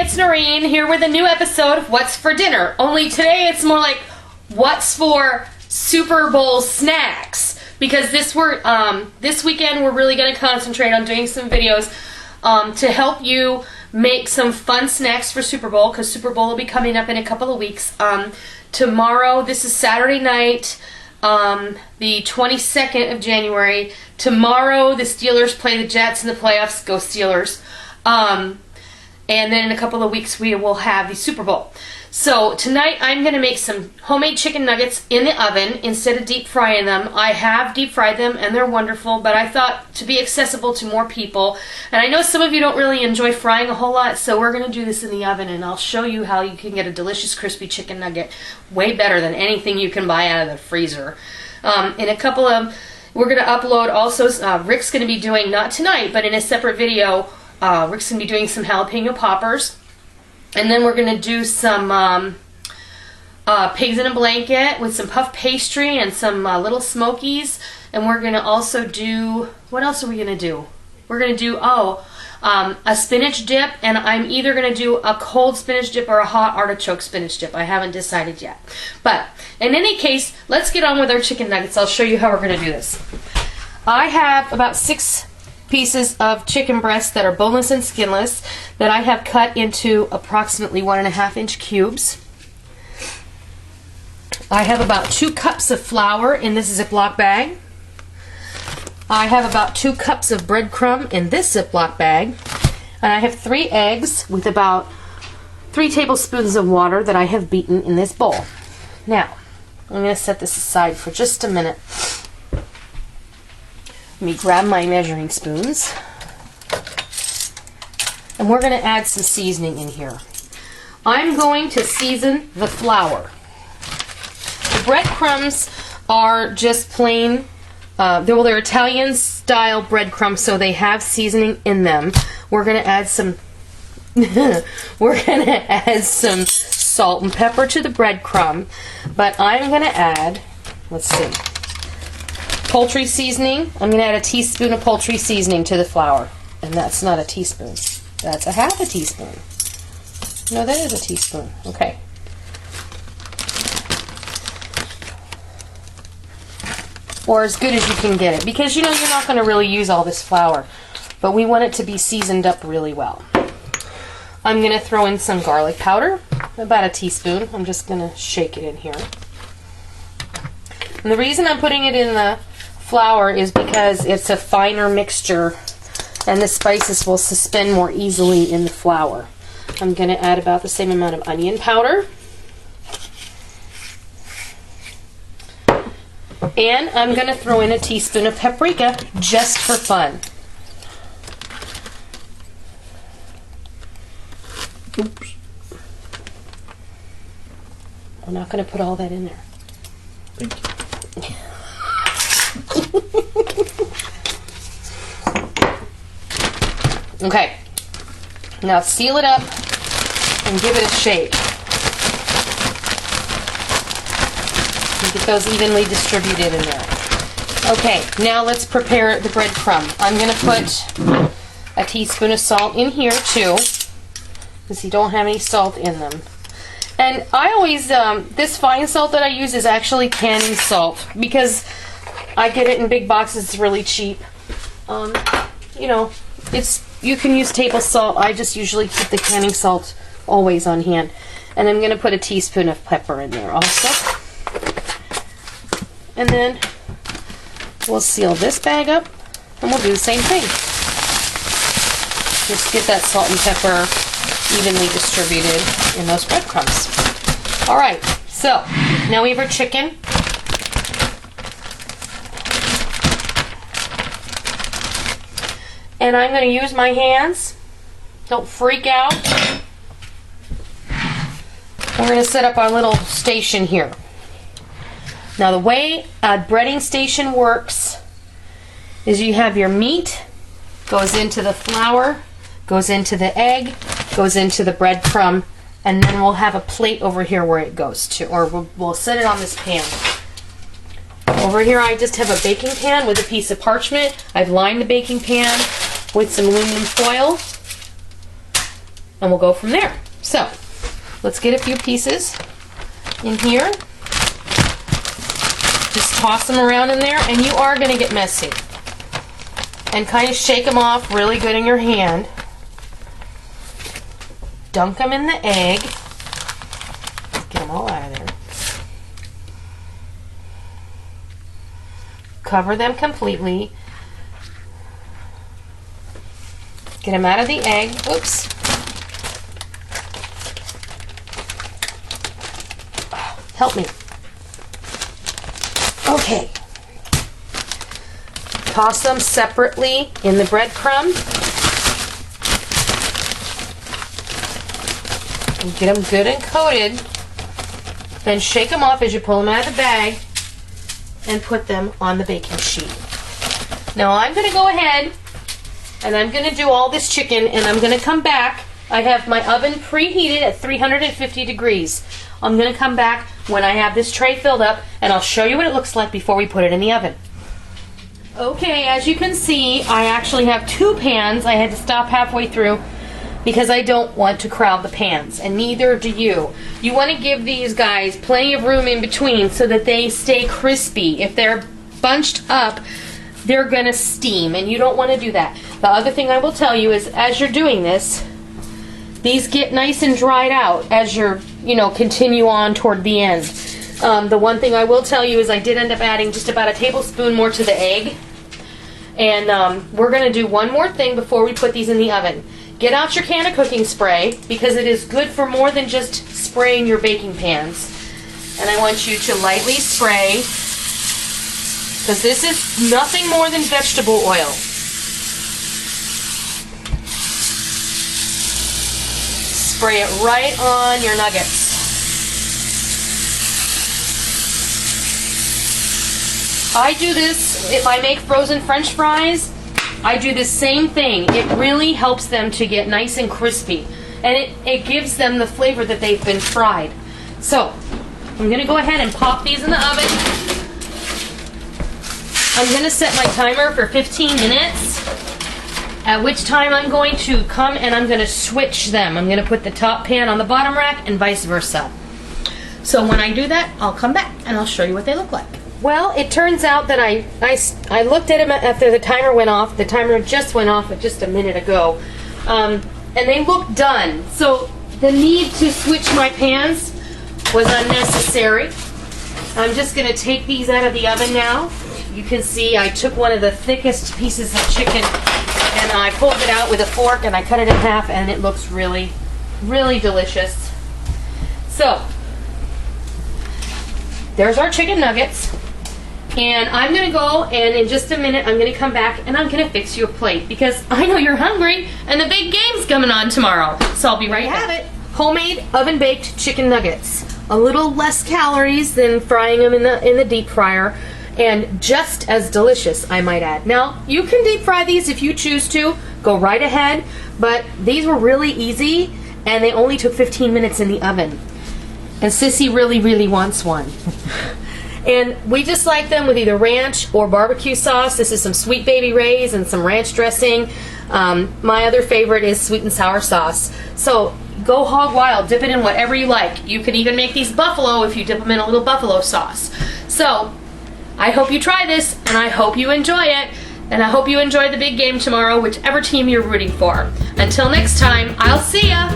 it's Noreen here with a new episode of What's for Dinner. Only today it's more like what's for Super Bowl snacks, because this weekend we're really going to concentrate on doing some videos to help you make some fun snacks for Super Bowl, because Super Bowl will be coming up in a couple of weeks. Tomorrow, this is Saturday night, the 22nd of January. Tomorrow the Steelers play the Jets in the playoffs. Go Steelers. And then in a couple of weeks we will have the Super Bowl. So tonight I'm going to make some homemade chicken nuggets in the oven instead of deep frying them. I have deep fried them and they're wonderful, but I thought to be accessible to more people, and I know some of you don't really enjoy frying a whole lot, so we're going to do this in the oven and I'll show you how you can get a delicious crispy chicken nugget way better than anything you can buy out of the freezer. In a couple of, we're going to upload also, Rick's going to be doing, not tonight, but in a separate video, Rick's going to be doing some jalapeno poppers. And then we're going to do some pigs in a blanket with some puff pastry and some little smokies. And we're going to also do, what else are we going to do? We're going to do, a spinach dip. And I'm either going to do a cold spinach dip or a hot artichoke spinach dip. I haven't decided yet. But in any case, let's get on with our chicken nuggets. I'll show you how we're going to do this. I have about 6 pieces of chicken breast that are boneless and skinless that I have cut into approximately 1.5-inch cubes. I have about 2 cups of flour in this Ziploc bag. I have about 2 cups of breadcrumb in this Ziploc bag. And I have 3 eggs with about 3 tablespoons of water that I have beaten in this bowl. Now, I'm going to set this aside for just a minute. Let me grab my measuring spoons. And we're going to add some seasoning in here. I'm going to season the flour. The breadcrumbs are just plain, they're Italian style breadcrumbs, so they have seasoning in them. We're going to add some salt and pepper to the breadcrumb, but I'm going to add, let's see, poultry seasoning. I'm going to add a teaspoon of poultry seasoning to the flour. And that's not a teaspoon. That's a half a teaspoon. No, that is a teaspoon. Okay. Or as good as you can get it. Because, you know, you're not going to really use all this flour. But we want it to be seasoned up really well. I'm going to throw in some garlic powder. About a teaspoon. I'm just going to shake it in here. And the reason I'm putting it in the flour is because it's a finer mixture and the spices will suspend more easily in the flour. I'm going to add about the same amount of onion powder. And I'm going to throw in a teaspoon of paprika just for fun. Oops. I'm not going to put all that in there. Thank you. Okay, now seal it up and give it a shake. And get those evenly distributed in there. Okay, now let's prepare the breadcrumb. I'm going to put a teaspoon of salt in here too, because you don't have any salt in them. And I always, this fine salt that I use is actually canning salt, because I get it in big boxes. It's really cheap. You know, you can use table salt. I just usually keep the canning salt always on hand. And I'm going to put a teaspoon of pepper in there also. And then we'll seal this bag up and we'll do the same thing. Just get that salt and pepper evenly distributed in those breadcrumbs. Alright, so now we have our chicken. And I'm going to use my hands. Don't freak out. We're going to set up our little station here. Now the way a breading station works is you have your meat, goes into the flour, goes into the egg, goes into the breadcrumb, and then we'll have a plate over here where it goes to, or we'll set it on this pan. Over here I just have a baking pan with a piece of parchment. I've lined the baking pan with some aluminum foil. and we'll go from there. So let's get a few pieces in here. Just toss them around in there, and you are going to get messy. And kind of shake them off really good in your hand. Dunk them in the egg. Get them all out of there. Cover them completely. Get them out of the egg. Whoops. Help me. Okay. Toss them separately in the breadcrumb. And get them good and coated. Then shake them off as you pull them out of the bag and put them on the baking sheet. Now I'm going to go ahead and I'm going to do all this chicken, and I'm going to come back. I have my oven preheated at 350 degrees. I'm going to come back when I have this tray filled up, and I'll show you what it looks like before we put it in the oven. Okay, as you can see, I actually have 2 pans. I had to stop halfway through because I don't want to crowd the pans, and neither do you. You want to give these guys plenty of room in between so that they stay crispy. If they're bunched up, they're going to steam, and you don't want to do that. The other thing I will tell you is, as you're doing this, these get nice and dried out as you're, continue on toward the end. The one thing I will tell you is I did end up adding just about a tablespoon more to the egg. And we're going to do one more thing before we put these in the oven. Get out your can of cooking spray, because it is good for more than just spraying your baking pans. And I want you to lightly spray, because this is nothing more than vegetable oil. Spray it right on your nuggets. I do this, if I make frozen French fries, I do the same thing. It really helps them to get nice and crispy. And it gives them the flavor that they've been fried. So, I'm going to go ahead and pop these in the oven. I'm going to set my timer for 15 minutes, at which time I'm going to come and I'm going to switch them. I'm going to put the top pan on the bottom rack and vice versa. So when I do that, I'll come back and I'll show you what they look like. Well, it turns out that I looked at them after the timer went off. The timer just went off just a minute ago. And they look done. So the need to switch my pans was unnecessary. I'm just going to take these out of the oven now. You can see I took one of the thickest pieces of chicken and I pulled it out with a fork and I cut it in half, and it looks really, really delicious. So, there's our chicken nuggets. And I'm going to go, and in just a minute I'm going to come back and I'm going to fix you a plate, because I know you're hungry and the big game's coming on tomorrow. So I'll be right back. Have it. Homemade oven-baked chicken nuggets. A little less calories than frying them in the deep fryer, and just as delicious, I might add. Now, you can deep fry these if you choose to. Go right ahead, but these were really easy, and they only took 15 minutes in the oven. And Sissy really, really wants one. And we just like them with either ranch or barbecue sauce. This is some Sweet Baby Ray's and some ranch dressing. My other favorite is sweet and sour sauce. So go hog wild, dip it in whatever you like. You could even make these buffalo if you dip them in a little buffalo sauce. So I hope you try this, and I hope you enjoy it, and I hope you enjoy the big game tomorrow, whichever team you're rooting for. Until next time, I'll see ya!